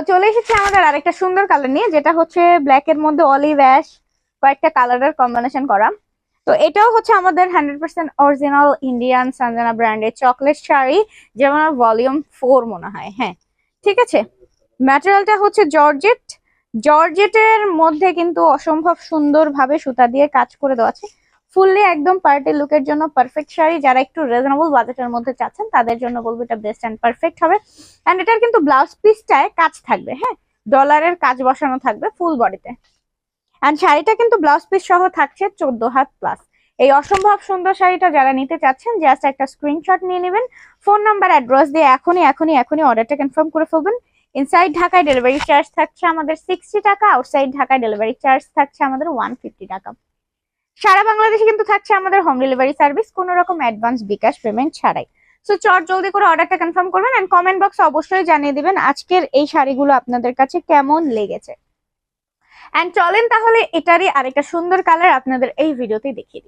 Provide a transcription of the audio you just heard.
চলে এসেছি আমাদের আরেকটা সুন্দর কালার নিয়ে, যেটা হচ্ছে ব্ল্যাক এর মধ্যে অলিভ অ্যাশ কয়েকটা কালারের কম্বিনেশন করা। তো এটাও হচ্ছে আমাদের 100% অরিজিনাল ইন্ডিয়ান সানজানা ব্র্যান্ডের চকলেট শাড়ি, যেমন ভলিউম 4 মনে হয়। হ্যাঁ, ঠিক আছে। ম্যাটেরিয়ালটা হচ্ছে জর্জেট। জর্জেটের মধ্যে কিন্তু অসম্ভব সুন্দর ভাবে সুতা দিয়ে কাজ করে দেওয়া আছে। ফুললি একদম পার্টি লুকের জন্য পারফেক্ট শাড়ি। যারা একটু রিজনেবল বাজেটের মধ্যে চাচ্ছেন তাদের জন্য বলবো এটা বেস্ট অ্যান্ড পারফেক্ট হবে। এন্ড এটার কিন্তু ব্লাউজ পিসটায় কাজ থাকবে, হ্যাঁ, ডলারের কাজ বসানো থাকবে ফুল বডিতে। এন্ড শাড়িটা কিন্তু ব্লাউজ পিস সহ থাকছে 14 হাত প্লাস। এই অসম্ভব সুন্দর শাড়িটা যারা নিতে চাচ্ছেন জাস্ট একটা স্ক্রিনশট নিয়ে নেবেন, ফোন নাম্বার অ্যাড্রেস দিয়ে এখনই অর্ডারটা কনফার্ম করে ফেলবেন। ইনসাইড ঢাকায় ডেলিভারি চার্জ থাকছে আমাদের 60 টাকা, আউটসাইড ঢাকায় ডেলিভারি চার্জ থাকছে আমাদের 150 টাকা। সারা বাংলাদেশে কিন্তু থাকছে আমাদের হোম ডেলিভারি সার্ভিস, কোনো রকম অ্যাডভান্স বিকাশ পেমেন্ট ছাড়াই। সো চট জলদি করে অর্ডারটা কনফার্ম করবেন এন্ড কমেন্ট বক্সে অবশ্যই জানিয়ে দিবেন আজকের এই শাড়িগুলো আপনাদের কাছে কেমন লেগেছে। এন্ড চলেন তাহলে এটারই আরেকটা সুন্দর কালার আপনাদের এই ভিডিওতে দেখিয়ে দিই।